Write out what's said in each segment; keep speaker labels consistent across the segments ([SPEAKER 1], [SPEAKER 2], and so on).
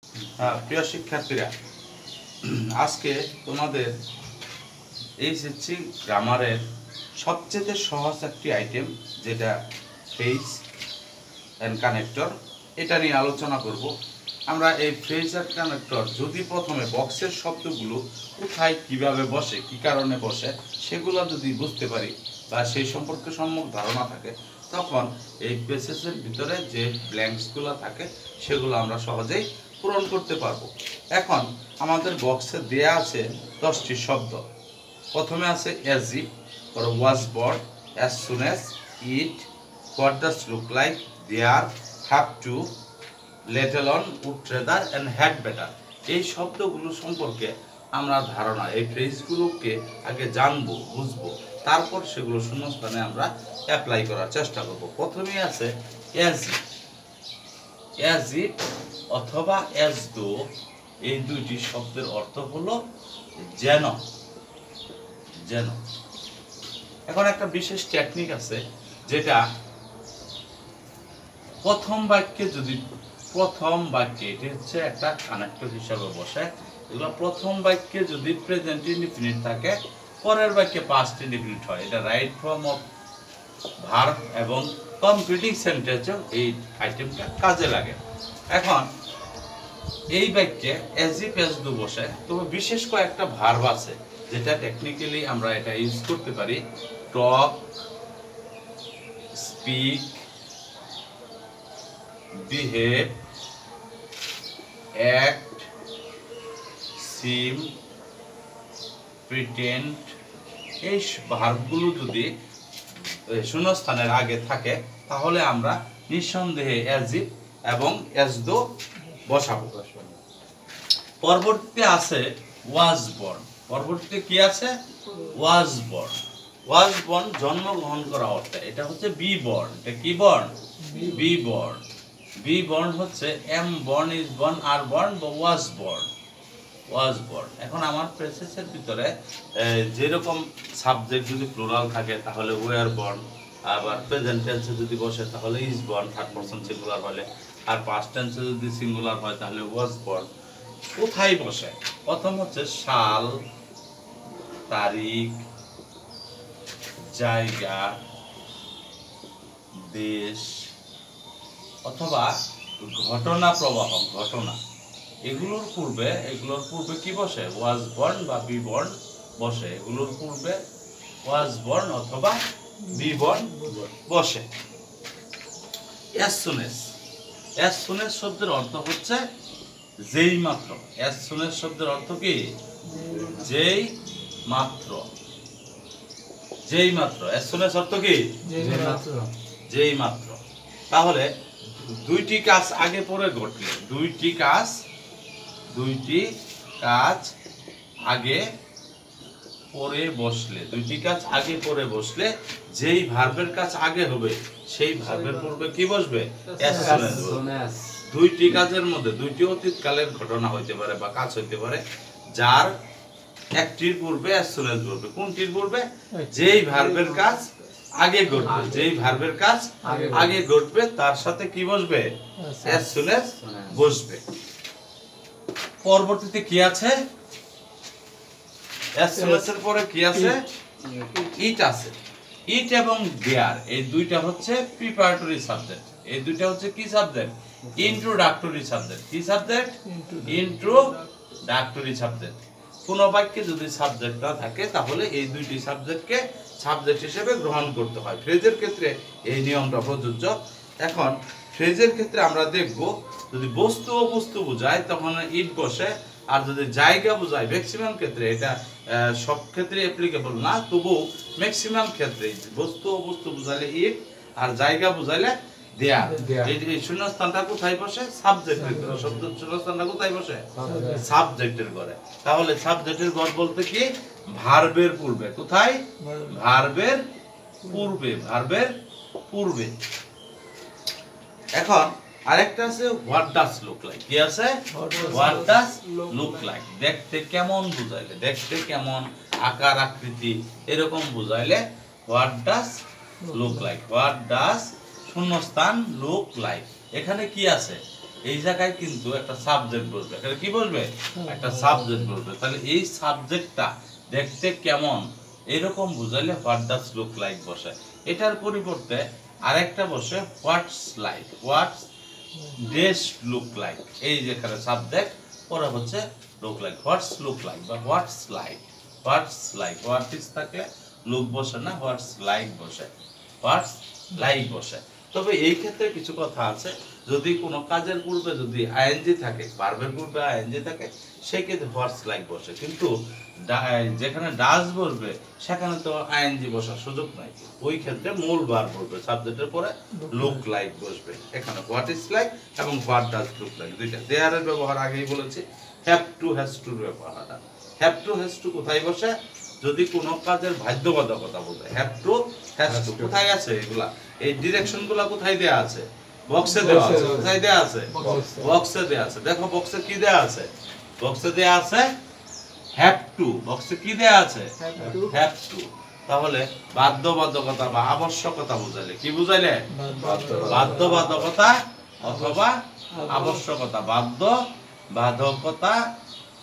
[SPEAKER 1] প্রিয় শিক্ষার্থীরা, আজকে তোমাদের এইচএসসি গ্রামারের সবচেয়ে সহজ একটি আইটেম, যেটা ফ্রেজ অ্যান্ড কানেক্টর, এটা নিয়ে আলোচনা করব। আমরা এই ফ্রেজ অ্যান্ড কানেক্টর যদি প্রথমে বক্সের শব্দগুলো কোথায় কিভাবে বসে, কি কারণে বসে, সেগুলো যদি বুঝতে পারি বা সেই সম্পর্কে সম্যক ধারণা থাকে, তখন এই পেসেসের ভিতরে যে ব্ল্যাঙ্কসগুলো থাকে সেগুলো আমরা সহজেই পূরণ করতে পারবো। এখন আমাদের বক্সে দেয়া আছে 10টি শব্দ। প্রথমে আছে as if, was bird, as soon as, it, what does look like, there, have to, let alone, would rather and had better. এই শব্দগুলো সম্পর্কে আমরা ধারণা, এই ফ্রেজগুলোকে আগে জানবো, বুঝবো, তারপর সেগুলো শূন্যস্থানে আমরা অ্যাপ্লাই করার চেষ্টা করব। প্রথমেই আছে এজ ইফ। অ্যাজ ইট অথবা অ্যাজ দো, এই দুইটি শব্দের অর্থ হলো যেন। যেন। এখন একটা বিশেষ টেকনিক আছে, যেটা প্রথম বাক্যে এটা হচ্ছে একটা কানেক্টর হিসাবে বসে। এগুলো প্রথম বাক্যে যদি প্রেজেন্ট ইনডিফিনিট থাকে, পরের বাক্যে পাস্ট ইনডিফিনিট হয়। এটা রাইট ফর্ম অফ ভার্ব এবং কমপ্লিটিং সেন্টেন্সেও এই আইটেমটা কাজে লাগে। এখন এই বাক্যে অ্যাজ ইফ অ্যাজ ডু বসে, তবে বিশেষ কয়েকটা ভার্ব আছে যেটা টেকনিক্যালি আমরা এটা ইউজ করতে পারি। টক, স্পিক, বিহেভ, অ্যাক্ট, সিম, প্রিটেন্ড। এই ভার্বগুলো যদি শূন্যস্থানের আগে থাকে, তাহলে আমরা নিঃসন্দেহে অ্যাজ ইফ এবং অ্যাজ দো বসাবো। পরবর্তীতে আছে ওয়াজ বর্ন। পরবর্তীতে কি আছে? Was born. ওয়াজ বর্ন জন্মগ্রহণ করা অর্থে, এটা হচ্ছে বি বর্ন। এটা কি বর্ন? Be born. বি বর্ন হচ্ছে am born, is born, are born বা ওয়াজ বর্ন। Was born. এখন আমার প্রেসেসের ভিতরে যেরকম সাবজেক্ট যদি প্লুরাল থাকে তাহলে ওয়ার বর্ন, আবার প্রেজেন্ট টেন্সে যদি বসে তাহলে is born, third person singular হলে, আর পাস্ট টেন্সে যদি সিঙ্গুলার হয় তাহলে ওয়াজ বর্ন। কোথায় বসে? প্রথম হচ্ছে সাল, তারিখ, জায়গা, দেশ, অথবা ঘটনা প্রবাহ, ঘটনা। এগুলোর পূর্বে কি বসে? ওয়াজ বর্ন বা বি বর্ন বসে। এগুলোর পূর্বে ওয়াজ বর্ন অথবা বি বর্ন বসে। As soon as. As soon as শব্দের অর্থ হচ্ছে যেই মাত্র। অ্যাজ সুন অ্যাজ শব্দের অর্থ কি? যেই মাত্র। যেই মাত্র। অ্যাজ সুন অ্যাজ অর্থ কি? যেই মাত্র। তাহলে দুইটি কাজ আগে পরে ঘটলে, দুইটি কাজ আগে পরে বসলে, যেই ভার্বের কাজ আগে হবে সেই ভার্বের পূর্বে কি বসবে? As soon as. দুইটি কাজের মধ্যে দুইটি অতীতকালের ঘটনা হইতে পারে বা কাজ হইতে পারে, যার একটির পূর্বে অ্যাজ সুন অ্যাজ বসবে। কোনটির পূর্বে? যেই ভার্বের কাজ আগে ঘটবে। যেই ভার্বের কাজ আগে ঘটবে তার সাথে কি বসবে? অ্যাজ সুন অ্যাজ বসবে। পরবর্তীতে কি আছে? অ্যাজ সুন অ্যাজ এর পরে কি আছে? ইট আছে। ইট এবং দেয়ার, এই দুইটা হচ্ছে প্রিপারেটরি সাবজেক্ট। এই দুইটা হচ্ছে কি সাবজেক্ট? Introductory subject. কি সাবজেক্ট? Introductory subject. কোন বাক্যে যদি সাবজেক্ট না থাকে তাহলে এই দুইটি সাবজেক্টকে সাবজেক্ট হিসেবে গ্রহণ করতে হয়। ফ্রেজের ক্ষেত্রে এই নিয়মটা প্রযোজ্য। এখন ফ্রেজের ক্ষেত্রে আমরা দেখব, যদি বস্তু ও বস্তু বোঝায় তখন ইট বসে, আর যদি জায়গা বোঝায়, ম্যাক্সিমাম ক্ষেত্রে, এটা সব ক্ষেত্রে অ্যাপ্লিকেবল না, তবু ম্যাক্সিমাম ক্ষেত্রে বস্তু ও বস্তু বোঝালে ইট, আর জায়গা বোঝাইলে দেয়ার। এই শূন্যস্থানটা কোথায় বসে? সাবজেক্টের ঘরে। শব্দ শূন্যস্থানটা কোথায় বসে? সাবজেক্টের ঘরে। তাহলে সাবজেক্টের ঘর বলতে কি? ভার্বের পূর্বে। কোথায়? ভার্বের পূর্বে। ভার্বের পূর্বে। এখন আরেকটা আছে হোয়াট ডাজ লুক লাইক। কি আছে? What does look like. দেখতে কেমন বুঝাইলে, দেখতে কেমন, আকার আকৃতি এরকম বুঝাইলে what does look like. What does শূন্যস্থান লুক লাইক। এখানে কি আছে? এই জায়গায় কিন্তু একটা সাবজেক্ট বসবে। এখানে কি বসবে? একটা সাবজেক্ট বসবে। তাহলে এই সাবজেক্টটা দেখতে কেমন এরকম বুঝাইলে হোয়াট ডাজ লুক লাইক বসে। এটার পরিবর্তে আরেকটা বসে what's like, what's does look like. এই যেখানে সাবজেক্ট পরে হচ্ছে look like, what's look like বা what's like. What's like, what is থাকলে লুক বসে না, হোয়াটস লাইক বসে, হোয়াটস লাইক বসে। তবে এই ক্ষেত্রে কিছু কথা আছে, যদি কোনো কাজের পূর্বে যদি আইএনজি থাকে, ভার্বের পূর্বে আইএনজি থাকে, সেই ক্ষেত্রে হোয়াটস লাইক বসে। কিন্তু যেখানে ডাজ বসবে সেখানে তো আইএনজি বসার সুযোগ নাই, ওই ক্ষেত্রে মূল ভার্ব বসবে, সাবজেক্টের পরে লুক লাইক বসবে। এখানে হোয়াট ইজ লাইক এবং হোয়াট ডাজ লুক লাইক দুইটা। দেয়ারের ব্যবহার আগেই বলেছি, হ্যাভ টু হ্যাজ টু ব্যবহারটা। হ্যাভ টু হ্যাজ টু কোথায় বসে? যদি কোনো কাজের বাধ্যবাধকতা বলতে হ্যাভ টু হ্যাজ টু কোথায় আছে? এগুলা এই ডিরেকশন গুলা কোথায় দেয়া আছে? বক্সে দেওয়া আছে। কোথায় দেয়া আছে? বক্সে দেয়া আছে। দেখো বক্সে কি দেয়া আছে? বক্সে দেয়া আছে হ্যাভ টু। বক্সে কি দেয়া আছে? Have to. তাহলে বাধ্যবাধকতা বা আবশ্যকতা বুঝাইলে কি বুঝাইলে? বাধ্যবাধকতা অথবা আবশ্যকতা। বাধ্যবাধকতা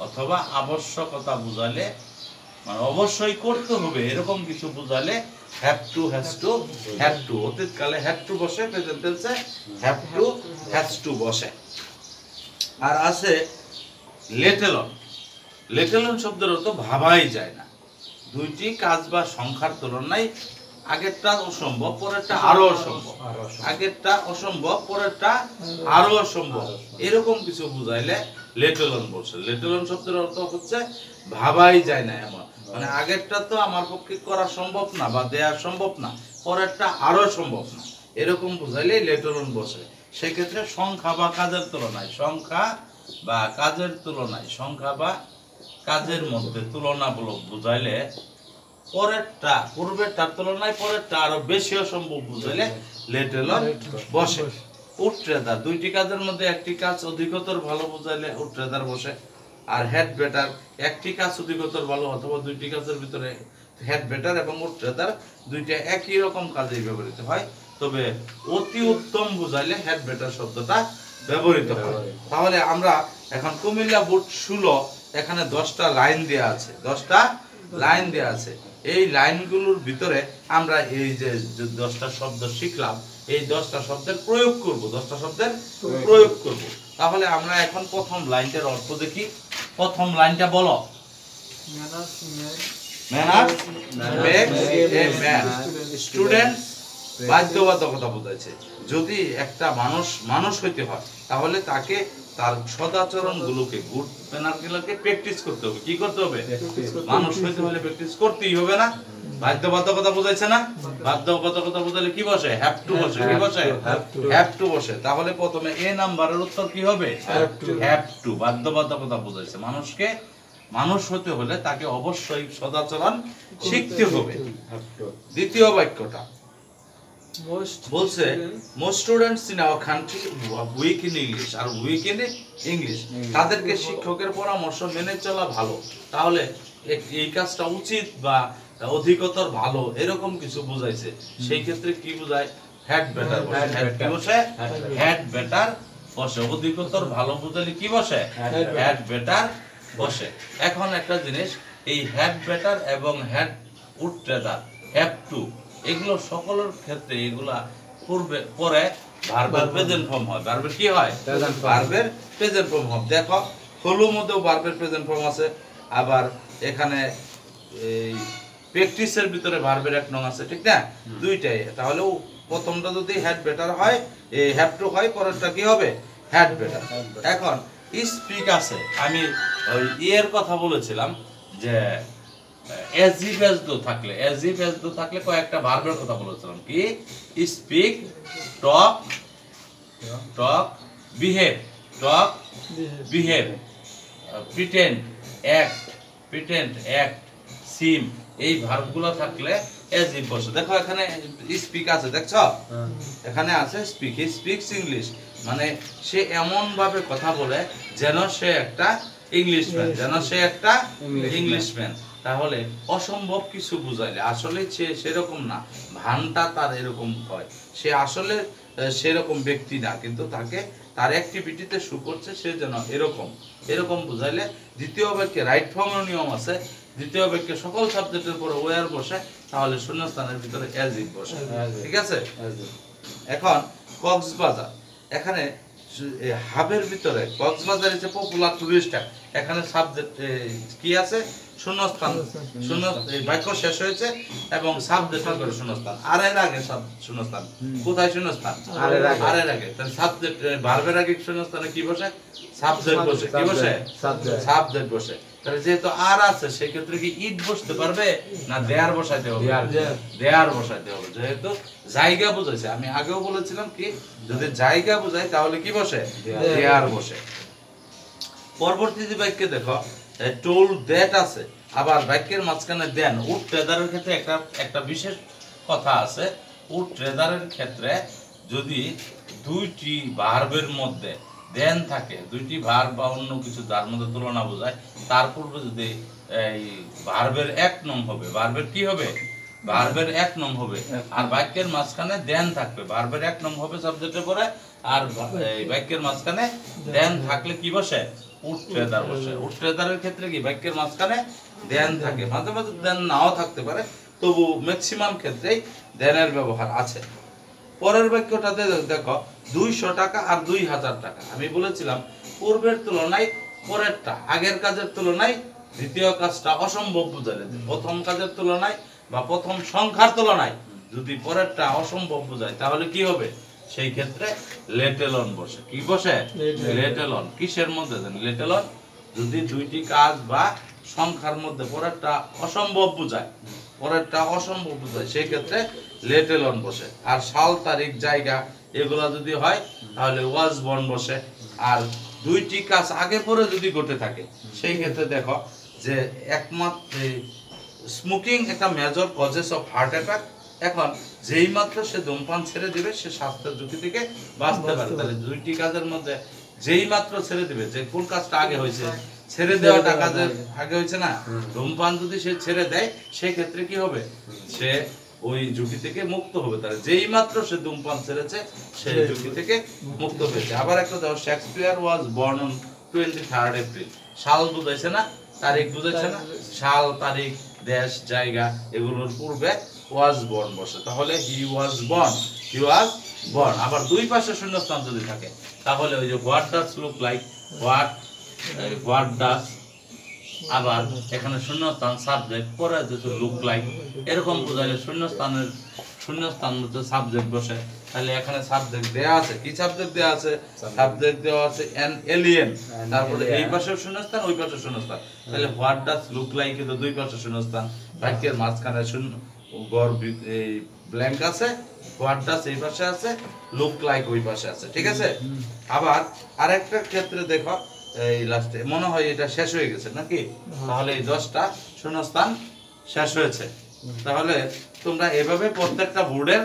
[SPEAKER 1] অথবা আবশ্যকতা বুঝালে, মানে অবশ্যই করতে হবে এরকম কিছু বুঝালে have to has to, have to অতীতকালে হ্যাভ টু বসে, প্রেজেন্ট টেন্সে হ্যাভ টু হ্যাজ টু বসে। আর আছে লেটেল অন। লেটেল অন শব্দের অর্থ ভাবাই যায় না। দুইটি কাজ বা সংখ্যার তুলনায় আগেরটা অসম্ভব, পরেরটা আরো অসম্ভব। আগেরটা অসম্ভব, পরেরটা আরো অসম্ভব, এরকম কিছু বুঝাইলে লেটেল অন বসে। লেটেল অন শব্দের অর্থ হচ্ছে ভাবাই যায় না এমন, মানে আগেরটা তো আমার পক্ষে করা সম্ভব না বা দেয়া সম্ভব না, পরেরটা আরো সম্ভব না, এরকম বুঝাইলে লেটেল অন বসে। সেক্ষেত্রে সংখ্যা বা কাজের তুলনায়, সংখ্যা বা কাজের তুলনায়, সংখ্যা বা কাজের মধ্যে তুলনামূলক বুঝাইলে পরেরটা পূর্বেরটার তুলনায় পরেরটা আরো বেশি অসম্ভব বুঝাইলে লেটেল অন বসে। উট্রেদার, দুইটি কাজের মধ্যে একটি কাজ অধিকতর ভালো বুঝাইলে উট্রেদার বসে। আর হেড বেটার, একটি কাজ অধিকতর ভালো অথবা দুইটি কাজের ভিতরে হেড বেটার এবং উট্রেদার দুইটা একই রকম কাজেই ব্যবহৃত হয়, তবে অতি উত্তম বুঝাইলে হেড বেটার শব্দটা ব্যবহৃত হয়। তাহলে আমরা এখন কুমিল্লা বোর্ড 16 এখানে 10টা লাইন দেয়া আছে, 10টা লাইন দেয়া আছে। এই লাইনগুলোর ভিতরে আমরা এই যে 10টা শব্দ শিখলাম, এই 10টা শব্দের প্রয়োগ করব, 10টা শব্দের প্রয়োগ করব। তাহলে আমরা এখন প্রথম লাইনটার অর্থ দেখি। প্রথম লাইনটা বলো। Manners makes a man. Students বাধ্যবাধকতা বোঝাচ্ছে। যদি একটা মানুষ হইতে হয় তাহলে তাকে তার সদাচরণ গুলোকে, গুড ম্যানার গুলোকে প্র্যাকটিস করতে হবে। কি করতে হবে? মানুষ হইতে হলে প্র্যাকটিস করতেই হবে না? বাধ্যবাধকতা বোঝাইছে না? বাধ্যবাধকতা বোঝালে কি বসে? হ্যাভ টু বসে। কি বসে? হ্যাভ টু বসে। তাহলে প্রথমে এ নাম্বারের উত্তর কি হবে? Have to. বাধ্যবাধকতা বোঝাইছে, মানুষকে মানুষ হতে হলে তাকে অবশ্যই সদাচরণ শিখতে হবে। দ্বিতীয় বাক্যটা বলছে most students in our country weak in English are weak in English. তাদেরকে শিক্ষকের পরামর্শ মেনে চলা ভালো। তাহলে এই কাজটা উচিত বা অধিকতর ভালো এরকম কিছু বুঝাইছে। সেই ক্ষেত্রে কি বুঝায়? হ্যাড বেটার বসে। হ্যাড বেটার বসে। অধিকতর ভালো বুঝালে কি বসে? হ্যাড বেটার বসে। এখন একটা জিনিস, এই হ্যাড বেটার এবং হ্যাড উড ট্রেদার, হ্যাভ টু, এগুলো সকলের ক্ষেত্রে এগুলা পূর্বে পরে ভার্বের প্রেজেন্ট ফর্ম হয়। ভার্বের কি হয়? ভার্বের প্রেজেন্ট ফর্ম হয়। দেখো হলুর মধ্যেও ভার্বের প্রেজেন্ট ফর্ম আছে, আবার এখানে এই প্র্যাকটিসের ভিতরে ভার্বের এক নং আছে, ঠিক না? দুইটাই। তাহলে প্রথমটা যদি হ্যাড বেটার হয়, এই হ্যাভ টু হয়, পরেরটা কি হবে? Had better. এখন স্পিক আছে, আমি ওই এর কথা বলেছিলাম যে as if as though থাকলে, as if as though থাকলে কয়েকটা ভার্বের কথা বলেছিলাম। কি? স্পিক, টক, বিহেভ, টক, বিহেভ, প্রিটেন্ড, অ্যাক্ট, সিম, এই ভার্বগুলো থাকলে as if বসে। দেখো এখানে স্পিক আছে, দেখছো? এখানে আছে স্পিক। হি স্পিকস ইংলিশ, মানে সে এমন ভাবে কথা বলে যেন সে একটা ইংলিশম্যান, যেন সে একটা ইংলিশম্যান। তাহলে অসম্ভব কিছু বুঝাইলে আসলে সে সেরকম না, ভানটা তার এরকম হয়, সে আসলে সেরকম ব্যক্তি না, কিন্তু তাকে তার অ্যাক্টিভিটিতে শু করছে সে যেন এরকম এরকম বুঝাইলে দ্বিতীয় বাক্যে রাইট ফর্মের নিয়ম আছে, দ্বিতীয় বাক্যে সকল সাবজেক্টের পরে ওয়ার বসে, তাহলে শূন্যস্থানের ভিতরে অ্যাজ ইট বসে। ঠিক আছে? এখন কক্সবাজার, এখানে হাবের ভিতরে কক্সবাজার হচ্ছে পপুলার টুরিস্ট, এখানে সাবজেক্ট কি আছে? শূন্যস্থান। শূন্য বাক্য শেষ হয়েছে এবং সাবজেক্ট করে শূন্যস্থান, আর এর আগে শূন্যস্থান। কোথায় শূন্যস্থান? আর এর আগে। তাহলে সাবজেক্ট ভার্বের আগে শূন্যস্থানে কি বসে? সাবজেক্ট বসে। কি বসে? সাবজেক্ট বসে। তাহলে যেহেতু আর আছে সেই ক্ষেত্রে কি ইট বসতে পারবে না দেয়ার বসাইতে হবে? দেয়ার বসাইতে হবে, যেহেতু জায়গা বুঝাইছে। আমি আগেও বলেছিলাম কি যদি জায়গা বুঝাই তাহলে কি বসে? দেয়ার বসে। পরবর্তী বাক্যে দেখো টোল দ্যাট আছে, আবার বাক্যের মাঝখানে দেন। উড ট্রেদারের ক্ষেত্রে একটা বিশেষ কথা আছে। উড ট্রেদারের ক্ষেত্রে যদি দুইটি ভার্বের মধ্যে দেন থাকে, দুইটি ভার্ব বা অন্য কিছু যার মধ্যে তুলনা বোঝায়, তার পূর্বে যদি এই ভার্বের এক নং হবে, ভার্বের কি হবে? ভার্বের এক নং হবে, আর বাক্যের মাঝখানে দেন থাকবে। ভার্বের এক নং হবে সাবজেক্টের পরে, আর এই বাক্যের মাঝখানে দেন থাকলে কি বসে? উড ট্রেদার বসে। উড ট্রেদারের ক্ষেত্রে কি বাক্যের মাঝখানে দেন থাকে, মাঝে মাঝে দেন নাও থাকতে পারে, তবু ম্যাক্সিমাম ক্ষেত্রেই দেনের ব্যবহার আছে। পরের বাক্যটাতে দেখো 200 টাকা আর 2000 টাকা। আমি বলেছিলাম পূর্বের তুলনায় পরেরটা, আগের কাজের তুলনায় দ্বিতীয় কাজটা অসম্ভব বুঝালে, প্রথম কাজের তুলনায় বা প্রথম সংখ্যার তুলনায় যদি পরেরটা অসম্ভব বোঝায় তাহলে কি হবে? সেই ক্ষেত্রে লেটেলন বসে। কি বসে? লেটেলন। কিসের মধ্যে? লেটেলন যদি দুইটি কাজ বা সংখ্যার মধ্যে পরেরটা অসম্ভব বোঝায়, পরেরটা অসম্ভব বোঝায়, সেই ক্ষেত্রে লেটেলন বসে। আর সাল, তারিখ, জায়গা এগুলা যদি হয় তাহলে ওয়াজ বর্ন বসে। আর দুইটি কাজ আগে পরে যদি ঘটে থাকে সেই ক্ষেত্রে দেখো যে একমাত্র স্মোকিং একটা major causes of heart attack. এখন যেই মাত্র সে ধূমপান ছেড়ে দিবে সে স্বাস্থ্যের ঝুঁকি থেকে বাঁচতে পারে। তাহলে দুইটি কাজের মধ্যে যেই মাত্র ছেড়ে দিবে, যে কোন কাজটা আগে হয়েছে? ছেড়ে দেওয়াটা কাজের আগে হয়েছে না? ধূমপান যদি সে ছেড়ে দেয় সেই ক্ষেত্রে কি হবে? সে ওই ঝুঁকি থেকে মুক্ত হবে। তাহলে যেই মাত্র সে ধূমপান ছেড়েছে সেই ঝুঁকি থেকে মুক্ত হয়েছে। আবার একটা দেখো, Shakespeare was born on 23rd April. সাল বুঝাইছে না, তারিখ বুঝাইছে না? সাল, তারিখ, দেশ, জায়গা এগুলোর পূর্বে ওয়াজ বর্ন বসে। তাহলে হি was born, he was born. আবার দুই পাশে শূন্যস্থান যদি থাকে তাহলে ওই যে what does look like, what does, আবার এখানে শূন্যস্থান সাবজেক্ট, পরে যেহেতু লুক লাইক এরকম বোঝাইলে শূন্যস্থান মধ্যে সাবজেক্ট বসে। তাহলে এখানে সাবজেক্ট দেয়া আছে। কি সাবজেক্ট দেয়া আছে? সাবজেক্ট দেওয়া আছে অ্যান এলিয়েন, তারপরে এই পাশে শূন্যস্থান, ওই পাশে শূন্যস্থান। তাহলে হোয়াট ডাজ লুক লাইক কিন্তু দুই পাশে শূন্যস্থান, বাক্যের মাঝখানে শূন্য এই ব্ল্যাঙ্ক আছে। হোয়াট ডাজ এই পাশে আছে, লুক লাইক ওই পাশে আছে। ঠিক আছে? আবার আরেকটা ক্ষেত্রে দেখো, এই লাস্টে মনে হয় এটা শেষ হয়ে গেছে নাকি? তাহলে এই 10টা শূন্যস্থান শেষ হয়েছে। তাহলে তোমরা এভাবে প্রত্যেকটা বোর্ডে